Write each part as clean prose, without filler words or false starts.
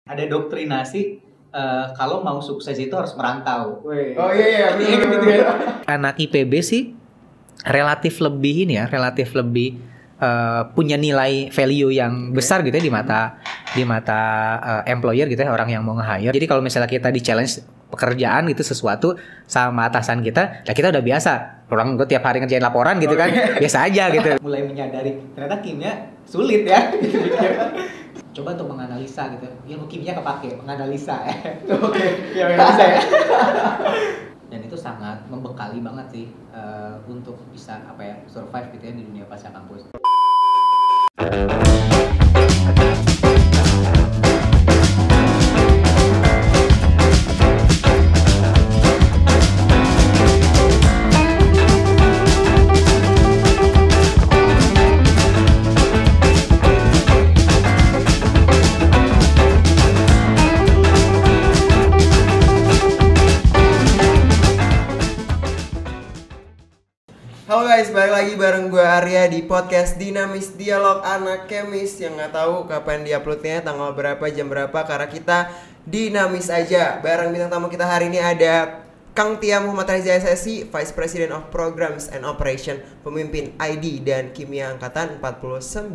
Ada doktrinasi kalau mau sukses itu harus merantau. Oh iya benar. Anak IPB sih relatif lebih punya nilai value yang besar gitu ya di mata employer gitu ya, orang yang mau nge-hire. Jadi kalau misalnya kita di challenge pekerjaan gitu sesuatu sama atasan kita, ya kita udah biasa. Orang gue tiap hari ngerjain laporan gitu kan, biasa aja gitu. Mulai menyadari ternyata kimia sulit ya. Coba untuk menganalisa gitu. Ilmu kimia kepake menganalisa ya. Oke, yang bisa ya. Dan itu sangat membekali banget sih untuk bisa survive gitu ya di dunia pasca kampus. Halo guys, balik lagi bareng gue Arya di podcast Dinamis Dialog Anak Kemis. Yang nggak tahu kapan diuploadnya, tanggal berapa, jam berapa, karena kita dinamis aja. Bareng bintang tamu kita hari ini ada Kang Tia Muhammad Reza SSI, Vice President of Programs and Operation, pemimpin ID dan Kimia Angkatan 49.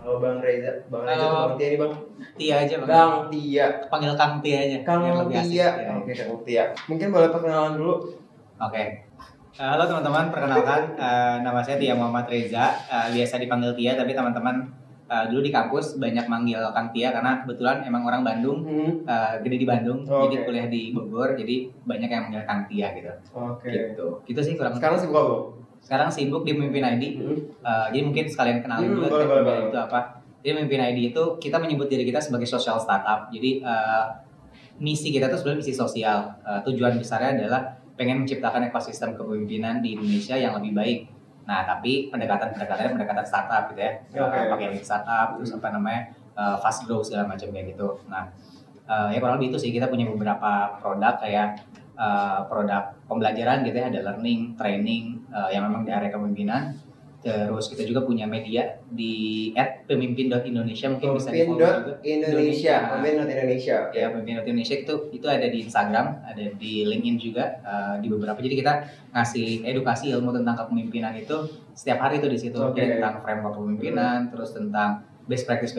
Halo Bang Reza, Bang Tia nih Bang. Tia aja Bang. Bang Tia. Panggil Kang Tia aja. Kang Tia. Oke, Kang Tia. Mungkin boleh perkenalan dulu. Oke. Halo teman-teman, perkenalkan nama saya Tia Muhammad Reza, biasa dipanggil Tia, tapi teman-teman dulu di kampus banyak manggil Kang Tia karena kebetulan emang orang Bandung, gede di Bandung, jadi kuliah di Bogor, jadi banyak yang manggil Kang Tia gitu. Gitu sih kurang. Sekarang sibuk apa? Sekarang sibuk di Pemimpin ID, jadi mungkin sekalian kenalin dulu boleh. itu apa. Jadi Pemimpin ID itu kita menyebut diri kita sebagai social startup, jadi misi kita tuh sebenarnya misi sosial, tujuan besarnya adalah pengen menciptakan ekosistem kepemimpinan di Indonesia yang lebih baik. Nah, tapi pendekatan startup gitu ya. Pakai startup, terus fast growth segala macam kayak gitu. Nah, ya kurang lebih itu sih, kita punya beberapa produk kayak produk pembelajaran gitu ya, ada learning, training yang memang di area kepemimpinan. Terus kita juga punya media di @pemimpin.indonesia, mungkin bisa di follow juga. Pemimpin.indonesia. Ya, Pemimpin.indonesia itu ada di Instagram, ada di LinkedIn juga, di beberapa. Jadi kita ngasih edukasi ilmu tentang kepemimpinan itu setiap hari itu di situ. Jadi tentang framework kepemimpinan, terus tentang best practice,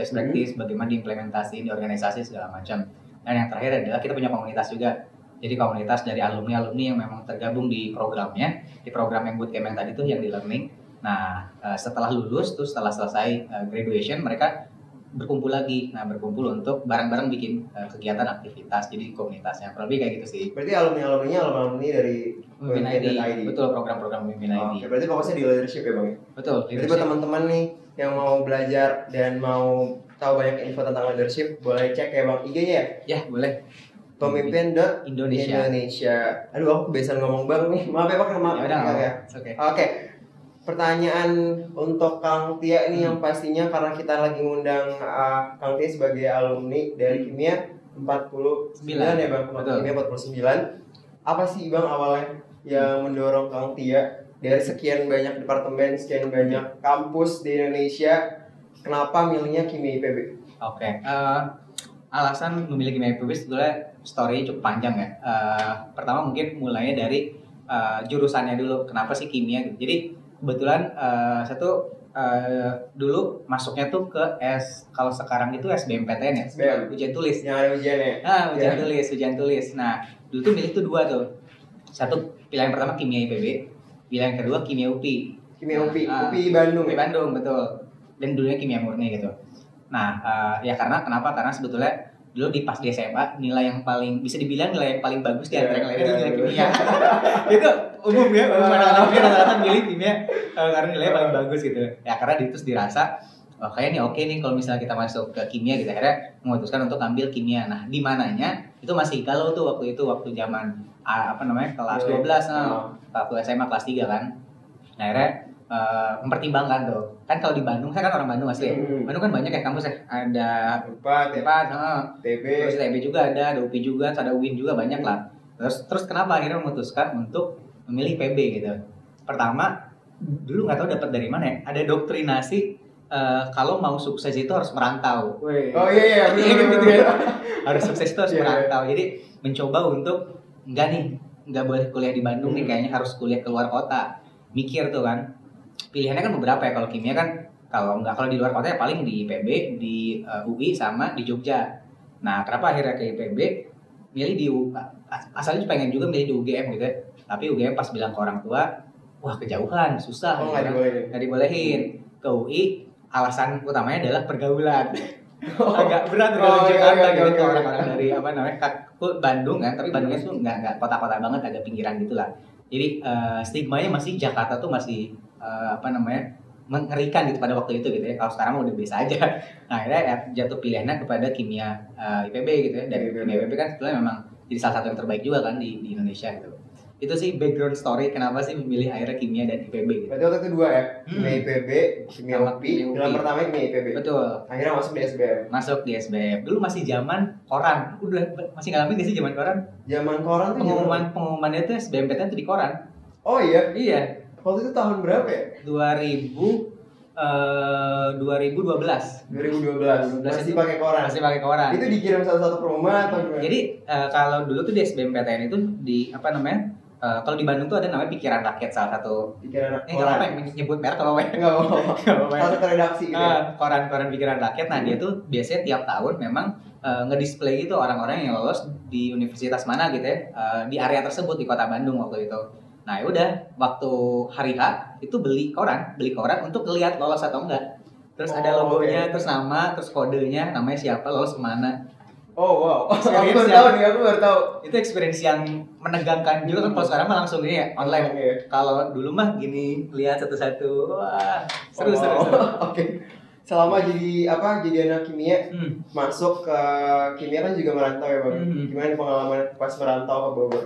bagaimana diimplementasi di organisasi segala macam. Dan yang terakhir adalah kita punya komunitas juga. Jadi komunitas dari alumni yang memang tergabung di programnya, di program yang bootcamp yang tadi tuh yang di learning. Nah, setelah lulus, setelah selesai graduation, mereka berkumpul lagi. Nah, berkumpul untuk bareng-bareng bikin kegiatan aktivitas. Jadi komunitasnya kurang lebih kayak gitu sih. Berarti alumni dari Pemimpin ID. Betul, program-program Pemimpin ID. Oke, berarti fokusnya di leadership ya Bang? Betul, leadership. Jadi buat teman-teman nih yang mau belajar dan mau tahu banyak info tentang leadership, boleh cek ya Bang IG-nya ya? Ya, boleh. Pemimpin.indonesia. Aduh, aku kebiasaan ngomong Bang nih. Maaf ya Pak, maaf. Ya. Oke. Pertanyaan untuk Kang Tia ini yang pastinya karena kita lagi ngundang Kang Tia sebagai alumni dari Kimia 49 ya Bang, Kimia 49. Apa sih Bang awalnya yang mendorong Kang Tia dari sekian banyak departemen, sekian banyak kampus di Indonesia, kenapa milihnya Kimia IPB? Oke. Alasan memilih Kimia IPB sebetulnya story cukup panjang ya. Pertama mungkin mulainya dari jurusannya dulu. Kenapa sih kimia gitu? Jadi kebetulan saya tuh dulu masuknya tuh ke kalau sekarang itu SBMPTN ya, ujian tulis. Yang ada ujiannya. Nah, ujian tulis. Nah, dulu tuh milih tuh dua tuh. Satu pilihan pertama kimia IPB, pilihan kedua kimia UPI. UPI Bandung. UPI Bandung, betul. Dan dulunya kimia murni gitu. Nah, ya kenapa? Karena sebetulnya dulu pas di SMA nilai yang paling bisa dibilang nilai yang paling bagus di antara yang lain itu nilai kimia. Itu umum ya, anak-anak rata-rata milih kimia karena nilainya paling bagus gitu. Ya karena itu dirasa kayaknya oke nih kalau misalnya kita masuk ke kimia gitu, akhirnya memutuskan untuk ambil kimia. Nah, di mananya itu masih galau tuh waktu zaman kelas 12 waktu SMA kelas 3 kan. Nah, akhirnya mempertimbangkan tuh. Kan kalau di Bandung, saya kan orang Bandung asli. Bandung kan banyak ya kampus ya. Ada UNPAD, TB, terus TB juga ada UPI juga, ada UIN juga, banyak lah. Terus kenapa akhirnya memutuskan untuk memilih PB gitu? Pertama, dulu nggak tahu dapat dari mana ya. Ada doktrinasi kalau mau sukses itu harus merantau. Wih. Oh iya Iya bener, gitu bener. ya. Harus sukses itu harus Iya. merantau. Jadi mencoba untuk nggak boleh kuliah di Bandung nih, kayaknya harus kuliah keluar kota. Mikir tuh kan. Pilihannya kan beberapa ya. Kalau kimia kan kalau di luar kota ya paling di IPB, di UI sama di Jogja. Nah, kenapa akhirnya ke IPB? Milih di asalnya pengen juga milih di UGM gitu ya. Tapi UGM pas bilang ke orang tua, wah kejauhan, susah. Oh, gitu kan. Nggak dibolehin. Ke UI alasan utamanya adalah pergaulan. Agak berat kalau Oh, Jakarta iya, gitu iya, ke iya. orang-orang dari apa namanya Bandung kan, tapi Bandungnya tuh nggak kota-kota banget, agak pinggiran gitulah. Jadi stigmanya masih Jakarta tuh masih apa namanya mengerikan gitu pada waktu itu gitu ya. Kalau sekarang udah biasa aja. Nah akhirnya ya, jatuh pilihannya kepada kimia IPB gitu ya. Dan kimia IPB kan sebetulnya memang jadi salah satu yang terbaik juga kan di Indonesia gitu. Itu sih background story kenapa sih memilih akhirnya kimia dan IPB gitu. Berarti waktu kedua ya, kimia IPB, kimia Sama UPI, kimia dalam UPI. pertama kimia IPB. Betul. Akhirnya masuk di SBM. Masuk di SBM. Dulu masih zaman koran. Udah masih ngalamin gak sih zaman koran? Zaman koran tuh Pengumumannya tuh SBMPTN tuh di koran. Oh iya, Iya. waktu itu tahun berapa ya? 2012. 2012. Masih itu pakai koran. Masih pakai koran. Itu dikirim satu-satu ke rumah atau gimana? Jadi kalau dulu tuh di SBMPTN itu di apa namanya? Kalau di Bandung tuh ada namanya Pikiran Rakyat, salah satu. Pikiran Nggak apa-apa yang nyebut merek kalau Enggak apa-apa. Salah satu redaksi gitu. Ya? Koran-koran Pikiran Rakyat. Nah, dia tuh biasanya tiap tahun memang ngedisplay gitu orang-orang yang lolos di universitas mana gitu ya, di area tersebut di Kota Bandung waktu itu. Nah, ya udah waktu hari H itu beli koran untuk ngelihat lolos atau enggak. Terus ada logonya, terus nama, terus kodenya, namanya siapa, lolos kemana. Oh wow, aku Experience baru tahu nih, aku baru tahu. Itu experience yang menegangkan juga kan. Kalau sekarang mah langsung ini ya online. Iya. Kalau dulu mah gini lihat satu-satu, wah seru. Oke. Selama jadi anak kimia, masuk ke kimia kan juga merantau ya bang. Gimana pengalaman pas merantau ke Bogor?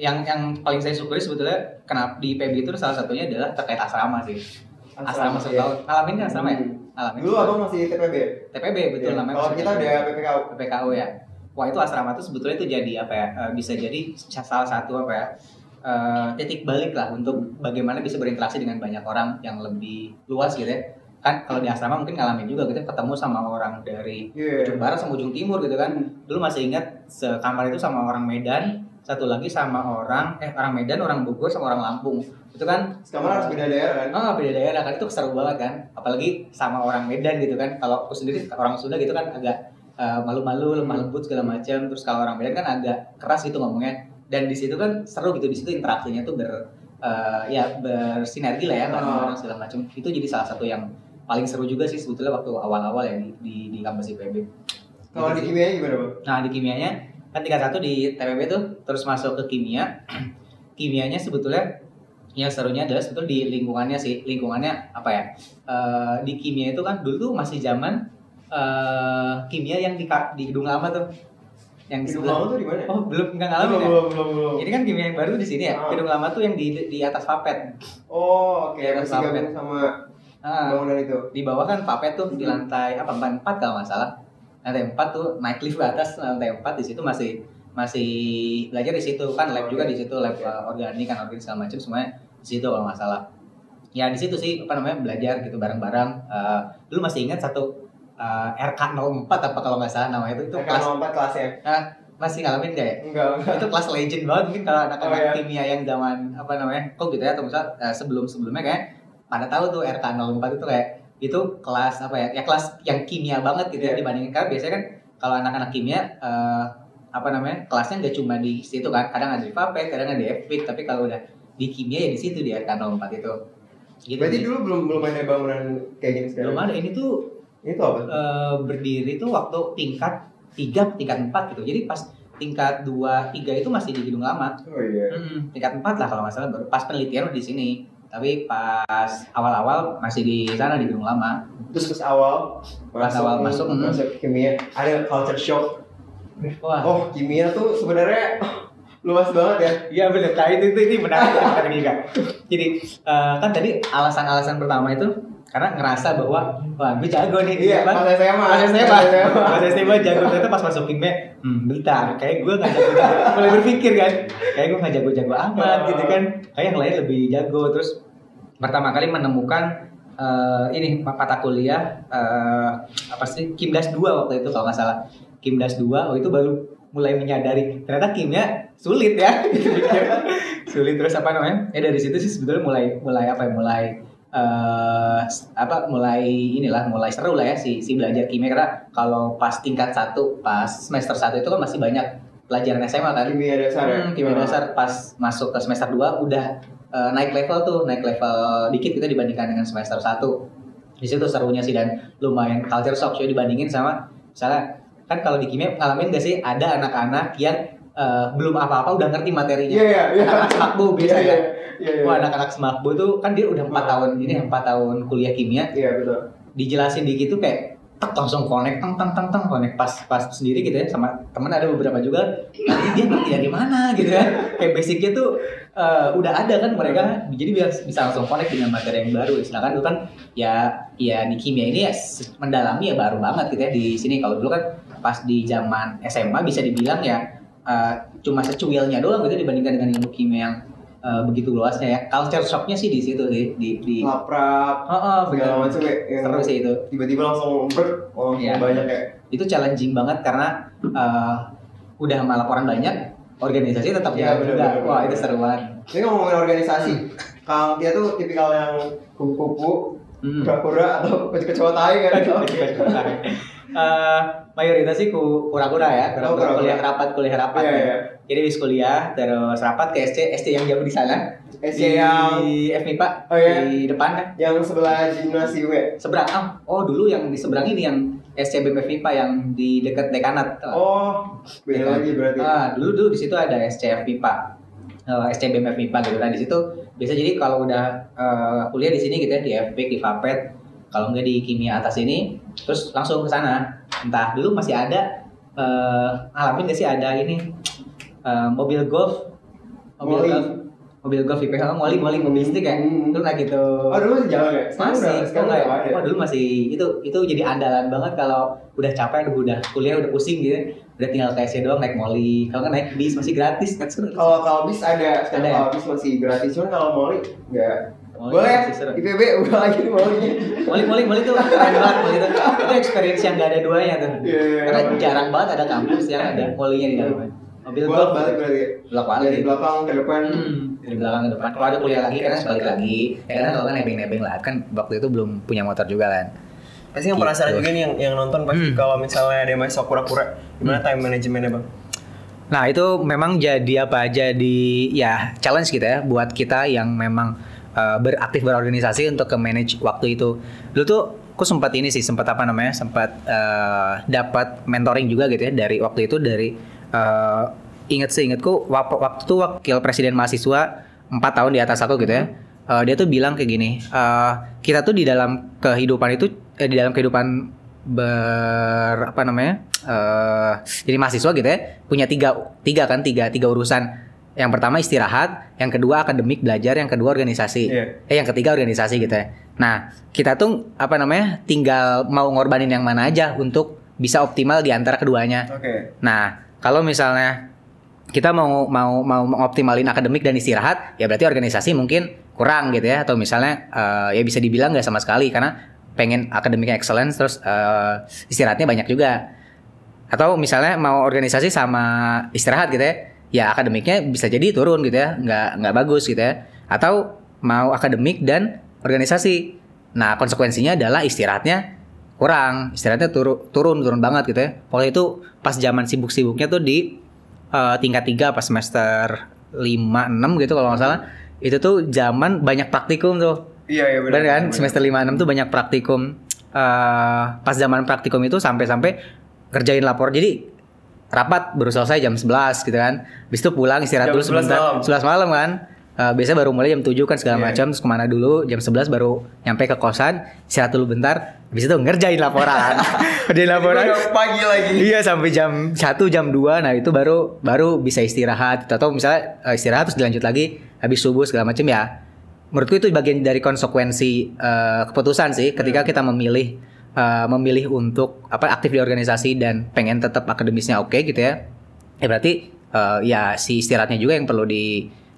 Yang paling saya syukuri sebetulnya kenapa di PB itu salah satunya adalah terkait asrama sih. Asrama setahun. Ngalamin kan asrama ya? Ngalamin. Dulu abang masih TPB. TPB betul Ya. namanya. Kalau kita udah PPKU. PPKU ya. Wah itu asrama tuh sebetulnya itu jadi apa ya? Bisa jadi salah satu apa ya? Titik balik lah untuk bagaimana bisa berinteraksi dengan banyak orang yang lebih luas gitu ya. Kan kalau di asrama mungkin ngalamin juga gitu, ketemu sama orang dari ujung barat sama ujung timur gitu kan. Dulu masih ingat sekamar itu sama orang Medan, satu lagi sama orang Medan, orang Bogor sama orang Lampung. Itu kan Sekamar harus beda daerah kan? beda daerah kan, itu seru banget kan. Apalagi sama orang Medan gitu kan. Kalau aku sendiri orang Sunda gitu kan agak malu-malu, lemah lembut segala macam. Terus kalau orang Medan kan agak keras gitu ngomongnya. Dan di situ kan seru gitu, di situ interaksinya tuh bersinergi lah ya, bareng-bareng segala macam. Itu jadi salah satu yang paling seru juga sih sebetulnya waktu awal-awal ya di kampus IPB. Kalau di kimia gimana bang? Nah di kimianya kan tingkat 1 di TPB tuh, terus masuk ke kimia. Kimianya sebetulnya yang serunya adalah sebetulnya di lingkungannya sih. Lingkungannya apa ya? Di kimia itu kan dulu tuh masih zaman kimia yang di gedung lama tuh. Yang Gedung lama tuh di mana? Oh, belum nggak ngalamin ya? Belum. Ini kan kimia yang baru tuh di sini ya. Gedung lama tuh yang di atas Papet. Oh, oke. Di atas Masih Papet. gabung sama bangunan itu. Di bawah kan Papet tuh di lantai 4 kalau nggak salah. Lantai 4 tuh naik lift ke atas, lantai 4 di situ masih belajar di situ kan, lab juga di situ, lab organik kan, organik segala macam semuanya di situ kalau nggak salah. Ya di situ sih belajar gitu bareng-bareng. Dulu masih ingat satu RK04 apa kalau nggak salah namanya itu kelas RK04 kelasnya. masih ngalamin nggak ya? Enggak. Itu kelas legend banget mungkin kalau anak-anak kimia yang zaman kok gitu ya, atau misal sebelum-sebelumnya kayak pada tahu tuh RK04 itu kayak itu kelas ya kelas yang kimia banget gitu ya, dibandingin karena biasanya kan kalau anak-anak kimia kelasnya nggak cuma di situ kan, kadang ada di Papet, kadang ada di FPIK, tapi kalau udah di kimia ya di situ di RK04 itu. Gitu. Berarti dulu belum ada bangunan kayak gini sekarang. Belum ada. Ini tuh apa? Berdiri tuh waktu tingkat 3, tingkat 4 gitu. Jadi pas tingkat 2, 3 itu masih di gedung lama. Oh iya. Tingkat 4 lah kalau nggak salah, baru pas penelitian di sini. Tapi pas awal-awal masih di sana di gedung lama. Terus awal masuk kimia ada culture shock. Wah. Oh, kimia tuh sebenarnya luas banget ya. Iya benar. Nah itu menarik juga. Jadi kan tadi alasan-alasan pertama itu karena ngerasa bahwa wah gue jago nih. Iya, pas SMA jago. Ternyata pas masuk kimia, bentar, kayak gue nggak jago. Mulai berpikir kan, kayak gue nggak jago-jago amat gitu kan. Kayak yang lain lebih jago. Terus pertama kali menemukan ini mata kuliah apa sih Kimdas 2 waktu itu kalau nggak salah. Kimdas 2 itu baru mulai menyadari ternyata kimia sulit ya. Sulit, terus apa namanya? Dari situ sih sebetulnya mulai mulai seru lah ya si belajar kimia, karena kalau pas tingkat 1, pas semester 1 itu kan masih banyak pelajaran SMA kan. Kimia dasar ya. Kimia dasar, pas masuk ke semester 2 udah naik level dikit kita dibandingkan dengan semester 1. Di situ serunya sih, dan lumayan culture shock sih dibandingin sama misalnya kan kalau di kimia ngalamin gak sih ada anak-anak yang belum apa-apa udah ngerti materinya. Anak-anak semakbu biasanya. Wah, anak-anak semakbu tuh kan dia udah 4 tahun ini 4 tahun kuliah kimia. Iya, betul. Dijelasin dikit tuh kayak langsung connect connect pas sendiri gitu ya, sama temen ada beberapa juga nanti dia ngerti dari mana gitu ya, kayak basicnya tuh udah ada kan mereka, jadi bisa langsung connect dengan materi yang baru. Sedangkan dulu kan ya di kimia ini ya mendalami ya baru banget gitu ya di sini. Kalau dulu kan pas di zaman SMA bisa dibilang ya cuma secuilnya doang gitu dibandingkan dengan ilmu kimia yang begitu luasnya ya. Culture shocknya sih di situ sih di laprak segala macam ya, seru sih itu. Tiba-tiba langsung banyak ya. Itu challenging banget karena udah sama laporan banyak, organisasi tetap jalan juga. Wah, itu seru banget. Ini ngomongin organisasi, Kang Tia tuh tipikal yang kupu-kupu, kura-kura atau kecoa tai kan? Mayoritas sih kura-kura ya, kuliah rapat. Iya. Jadi habis kuliah terus rapat ke SC yang jauh di sana. SC yang FMIPA di depan kan? Yang sebelah gimnasium ya? Seberang. Dulu yang di seberang ini yang SC FMIPA yang di dekat dekanat. Beda lagi berarti. Dulu di situ ada SC FMIPA. SC FMIPA gitu kan. Di situ biasa, jadi kalau udah kuliah di sini gitu ya, di FPIK, di FAPET, kalau enggak di kimia atas ini, terus langsung ke sana. Entah dulu masih ada ngalamin nggak sih ada ini mobil golf IPH, mobil listrik ya. Dulu naik gitu. Dulu masih jalan ya? Sekarang udah ada. Dulu masih itu jadi andalan banget kalau udah capek, udah kuliah, udah pusing gitu. Udah tinggal KSC doang naik moli. Kalau kan naik bis masih gratis kan. Kalau bis ada. Kalau bis masih gratis, cuman kalau moli enggak. Boleh, IPB udah lagi moli tuh keren banget moli itu. Itu experience yang gak ada duanya tuh. Karena jarang banget ada kampus yang ada molinya di dalamnya. Mobil golf balik berarti. Dari belakang ke depan. Dari belakang ke depan. Kalau ada kuliah lagi karena balik lagi. Karena kalau kan nebeng lah, kan waktu itu belum punya motor juga kan. Pasti yang penasaran juga nih yang nonton pasti kalau misalnya ada mahasiswa kura-kura, gimana time manajemennya bang? Nah itu memang jadi ya challenge gitu ya buat kita yang memang beraktif berorganisasi untuk ke manage waktu itu. Dulu tuh aku sempat dapat mentoring juga gitu ya dari waktu itu, dari seingatku waktu itu wakil presiden mahasiswa 4 tahun di atas aku gitu ya. Dia tuh bilang kayak gini, kita tuh di dalam kehidupan itu di dalam kehidupan jadi mahasiswa gitu ya, punya tiga urusan. Yang pertama istirahat, yang kedua akademik belajar, yang kedua organisasi. Yang ketiga organisasi gitu ya. Nah, kita tuh tinggal mau ngorbanin yang mana aja untuk bisa optimal di antara keduanya. Nah, kalau misalnya kita mau mengoptimalin akademik dan istirahat, ya berarti organisasi mungkin kurang gitu ya, atau misalnya ya bisa dibilang nggak sama sekali karena pengen akademiknya excellence terus istirahatnya banyak juga. Atau misalnya mau organisasi sama istirahat gitu ya akademiknya bisa jadi turun gitu ya, nggak bagus gitu ya. Atau mau akademik dan organisasi, nah konsekuensinya adalah istirahatnya turun banget gitu ya. Pokoknya itu pas zaman sibuk-sibuknya tuh di tingkat 3 pas semester 5-6 gitu kalau nggak salah, itu tuh zaman banyak praktikum tuh. Iya benar kan? Semester 5-6 tuh banyak praktikum. Pas zaman praktikum itu sampai kerjain lapor, jadi rapat baru selesai jam 11 gitu kan. Habis itu pulang istirahat dulu sebentar. 11 malam kan. Biasanya baru mulai jam 7 kan segala macam, terus kemana dulu, jam 11 baru nyampe ke kosan, istirahat dulu bentar. Habis itu ngerjain laporan. Pagi lagi. Iya, sampai jam 1, jam 2. Nah, itu baru bisa istirahat. Atau misalnya istirahat terus dilanjut lagi habis subuh segala macam ya. Menurutku itu bagian dari konsekuensi keputusan sih ketika kita memilih untuk aktif di organisasi dan pengen tetap akademisnya oke gitu ya. Ya berarti ya si istirahatnya juga yang perlu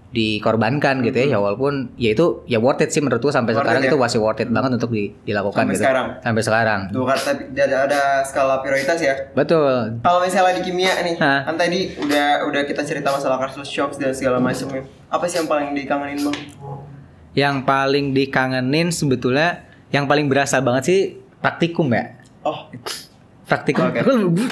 dikorbankan gitu ya walaupun ya itu ya worth it sih menurut gua sampai sekarang itu masih worth it banget untuk dilakukan sampai gitu. sekarang. Sampai sekarang. Tuh kan tapi ada skala prioritas ya. Betul. Kalau misalnya di kimia nih, kan tadi udah kita cerita masalah culture shock dan segala macamnya. Apa sih yang paling dikangenin Bang? Yang paling dikangenin sebetulnya yang paling berasa banget sih praktikum ya. Oh, Praktikum.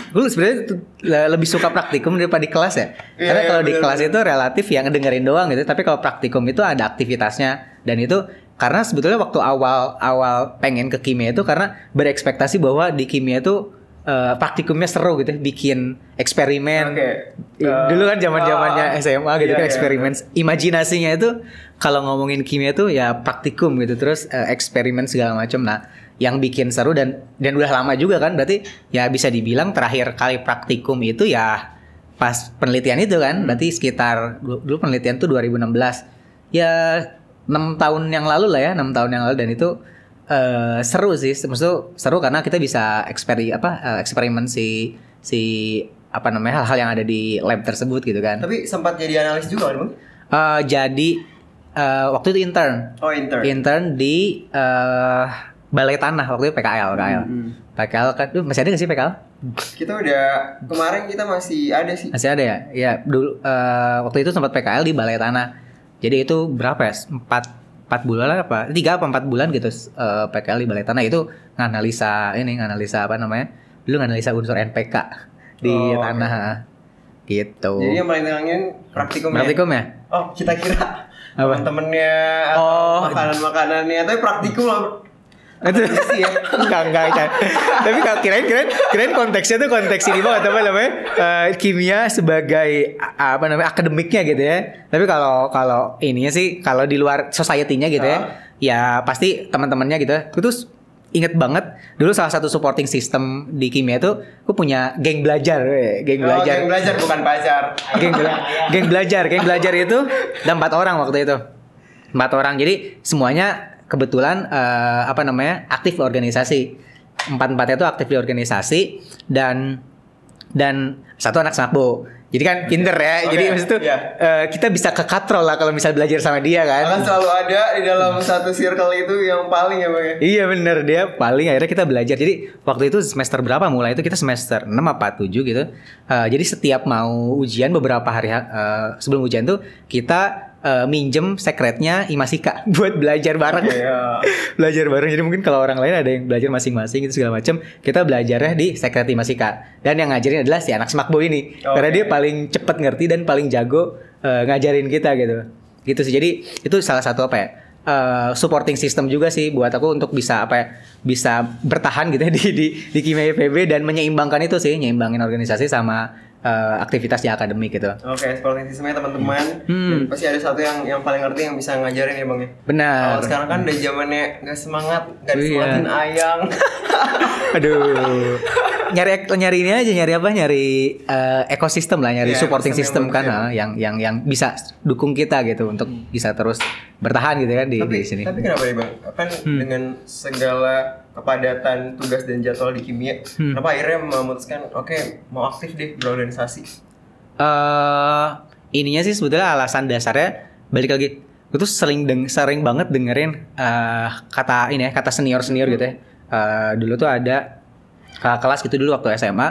Gue sebenarnya lebih suka praktikum daripada di kelas ya. Karena kalau di kelas itu relatif yang ngedengerin doang gitu. Tapi kalau praktikum itu ada aktivitasnya dan itu karena sebetulnya waktu awal pengen ke kimia itu karena berekspektasi bahwa di kimia itu praktikumnya seru gitu, bikin eksperimen. Dulu kan zamannya SMA gitu kan eksperimen. Imajinasinya itu kalau ngomongin kimia itu ya praktikum gitu, terus eksperimen segala macam. Nah, yang bikin seru dan udah lama juga kan, berarti ya bisa dibilang terakhir kali praktikum itu ya pas penelitian itu kan, berarti sekitar dulu penelitian tuh 2016 ya 6 tahun yang lalu lah ya, 6 tahun yang lalu. Dan itu seru sih, maksudnya seru karena kita bisa eksperimen si apa namanya hal-hal yang ada di lab tersebut gitu kan. Tapi sempat jadi analis juga kan Bang? Jadi waktu itu intern. Oh, Intern di Balai Tanah waktu itu PKL. PKL kan masih ada nggak sih PKL? Kita udah kemarin kita masih ada sih. Masih ada ya? Ya dulu waktu itu sempat PKL di Balai Tanah. Jadi itu berapa ya? 4 bulan apa? 3 apa 4 bulan gitu PKL di Balai Tanah itu nganalisa apa namanya? Dulu nganalisa unsur NPK di tanah. Gitu. Jadi yang paling kangen praktikum ya? Oh, kita kira apa? Temen-temennya atau makanan-makanannya, tapi praktikum lah. Itu sih ya. Enggak. Tapi kalau kirain konteksnya tuh konteks ini banget apa namanya? Kimia sebagai apa namanya? Akademiknya gitu ya. Tapi kalau ininya sih kalau di luar society-nya gitu ya. Ya pasti teman-temannya gitu. Itu tuh inget banget dulu salah satu supporting system di kimia tuh aku punya geng belajar. Geng belajar bukan pacar. Geng belajar itu ada 4 orang waktu itu. 4 orang. Jadi semuanya kebetulan aktif di organisasi. 4-4-nya itu aktif di organisasi dan satu anak snakbo. Jadi kan pinter ya. Jadi maksud itu kita bisa ke katrol lah kalau misal belajar sama dia kan. Karena selalu ada di dalam satu circle itu yang paling ya Bang ya. Iya bener, dia paling. Akhirnya kita belajar. Jadi waktu itu semester berapa mulai itu kita semester 6 apa 7 gitu. Jadi setiap mau ujian beberapa hari sebelum ujian tuh kita minjem sekretnya Imasika buat belajar bareng. Belajar bareng. Jadi mungkin kalau orang lain ada yang belajar masing-masing gitu segala macam, kita belajarnya di sekret Imasika. Dan yang ngajarin adalah si anak Smakbo ini. Karena dia paling cepat ngerti dan paling jago ngajarin kita gitu. Gitu sih. Jadi itu salah satu supporting system juga sih buat aku untuk bisa bisa bertahan gitu ya di Kimia IPB dan menyeimbangkan itu sih, nyimbangin organisasi sama aktivitas di akademik gitu. Oke, supporting systemnya teman-teman. Dan pasti ada satu yang paling ngerti yang bisa ngajarin ya Bang ya. Benar. Kalau sekarang kan udah zamannya nggak semangat, nggak disemangatin ayang. Aduh. Nyari ini aja, nyari ekosistem lah, nyari supporting system kan yang bisa dukung kita gitu untuk bisa terus bertahan gitu kan di sini. Tapi kenapa ya Bang? Kan dengan segala kepadatan tugas dan jadwal di kimia, kenapa akhirnya memutuskan mau aktif deh berorganisasi? Ininya sih sebetulnya alasan dasarnya balik lagi, gue tuh sering banget dengerin kata senior gitu ya. Dulu tuh ada kakak kelas gitu dulu waktu SMA,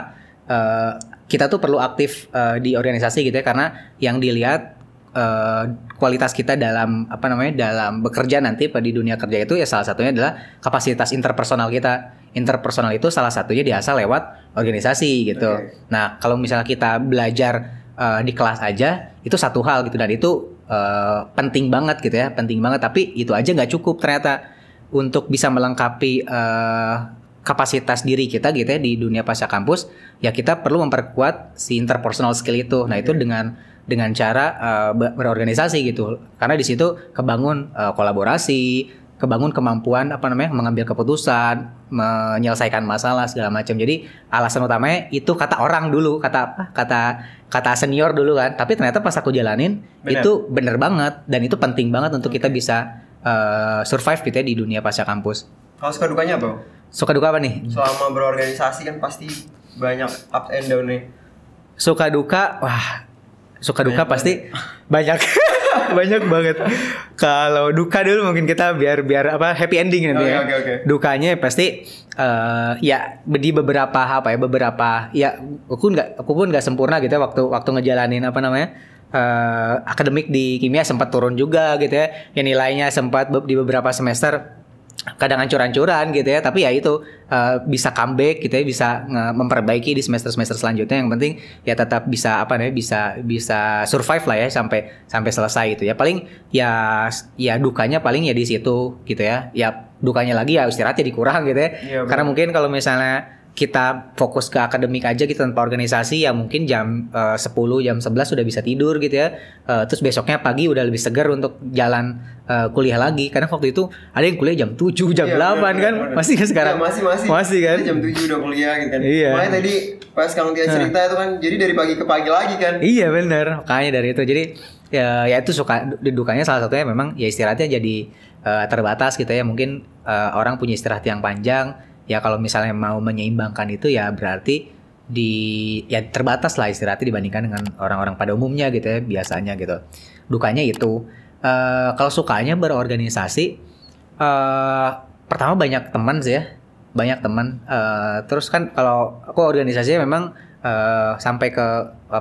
kita tuh perlu aktif di organisasi gitu ya, karena yang dilihat kualitas kita dalam dalam bekerja nanti di dunia kerja itu ya salah satunya adalah kapasitas interpersonal kita. Interpersonal itu salah satunya diasah lewat organisasi gitu. Nah, kalau misalnya kita belajar di kelas aja itu satu hal gitu, dan itu penting banget gitu ya, penting banget, tapi itu aja nggak cukup ternyata untuk bisa melengkapi kapasitas diri kita gitu ya di dunia pasca kampus. Ya kita perlu memperkuat si interpersonal skill itu. Nah, itu dengan cara berorganisasi gitu. Karena di situ kebangun kolaborasi, kebangun kemampuan mengambil keputusan, menyelesaikan masalah segala macam. Jadi alasan utamanya itu kata orang dulu, kata senior dulu kan. Tapi ternyata pas aku jalanin itu bener banget dan itu penting banget untuk kita bisa survive gitu ya di dunia pasca kampus. Kalau suka dukanya apa? Suka duka apa nih? Selama berorganisasi kan pasti banyak up and down nih. Suka duka pasti banyak. banyak banget. Kalau duka dulu mungkin kita biar apa happy ending nanti ya. Oke. Dukanya pasti ya di beberapa beberapa ya aku pun nggak sempurna gitu ya waktu ngejalanin apa namanya akademik di kimia sempat turun juga gitu ya. Ya nilainya sempat di beberapa semester kadang hancur-hancuran gitu ya, tapi ya itu bisa comeback gitu ya, bisa memperbaiki di semester-semester selanjutnya. Yang penting ya tetap bisa bisa survive lah ya sampai selesai gitu ya. Paling ya dukanya paling ya di situ gitu ya. Ya dukanya lagi ya istirahatnya dikurang gitu ya. Iya, karena mungkin kalau misalnya kita fokus ke akademik aja gitu tanpa organisasi ya mungkin jam 10 jam 11 sudah bisa tidur gitu ya. Terus besoknya pagi udah lebih segar untuk jalan kuliah lagi. Karena waktu itu ada yang kuliah jam 7 jam 8 kan. Masih kan sekarang? Ya, masih kan. Jam 7 udah kuliah gitu kan. Iya. Makanya tadi pas Kang Tia cerita itu kan jadi dari pagi ke pagi lagi kan. Iya benar. Makanya dari itu. Jadi ya itu dukanya salah satunya memang ya istirahatnya jadi terbatas gitu ya. Mungkin orang punya istirahat yang panjang. Ya kalau misalnya mau menyeimbangkan itu ya berarti ya terbatas lah istirahatnya dibandingkan dengan orang-orang pada umumnya gitu ya biasanya gitu. Dukanya itu kalau sukanya berorganisasi pertama banyak teman sih ya, banyak teman. Terus kan kalau aku organisasinya memang sampai ke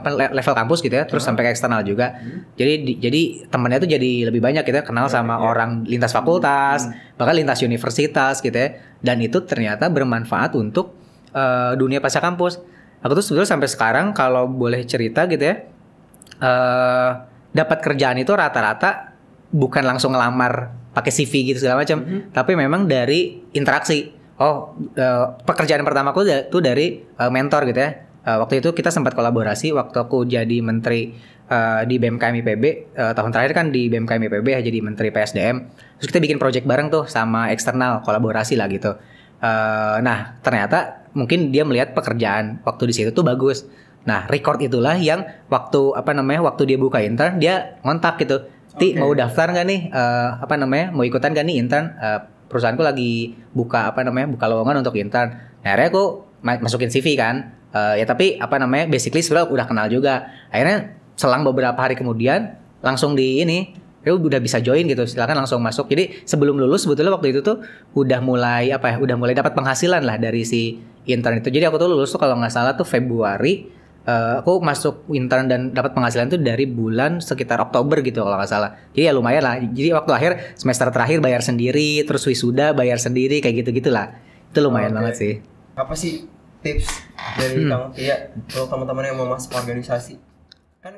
level kampus gitu ya, terus sampai ke eksternal juga. Jadi temannya tuh jadi lebih banyak gitu ya, kenal sama orang lintas fakultas, bahkan lintas universitas gitu ya. Dan itu ternyata bermanfaat untuk dunia pasca kampus. Aku tuh sebetulnya sampai sekarang kalau boleh cerita gitu ya, dapat kerjaan itu rata-rata bukan langsung ngelamar pakai CV gitu segala macam, tapi memang dari interaksi. Pekerjaan pertamaku tuh dari mentor gitu ya. Waktu itu kita sempat kolaborasi waktu aku jadi menteri di BMKM IPB, tahun terakhir kan di BMKM IPB ya, jadi menteri PSDM. Terus kita bikin project bareng tuh sama eksternal, kolaborasi lah gitu. Nah ternyata mungkin dia melihat pekerjaan waktu di situ tuh bagus. Nah record itulah yang waktu dia buka intern dia ngontak gitu, mau daftar nggak nih mau ikutan nggak nih intern, perusahaanku lagi buka lowongan untuk intern. Nah akhirnya aku masukin CV kan. Ya tapi basically sebenarnya udah kenal juga. Akhirnya selang beberapa hari kemudian langsung udah bisa join gitu, silakan langsung masuk. Jadi sebelum lulus sebetulnya waktu itu tuh udah mulai dapat penghasilan lah dari si intern itu. Jadi aku tuh lulus tuh kalau nggak salah tuh Februari, aku masuk intern dan dapat penghasilan tuh dari bulan sekitar Oktober gitu kalau nggak salah. Jadi ya lumayan lah. Jadi waktu akhir semester terakhir bayar sendiri, terus wisuda bayar sendiri kayak gitu-gitulah. Itu lumayan banget sih. Apa sih tips dari Kang Tia untuk teman-teman yang mau masuk organisasi? Kan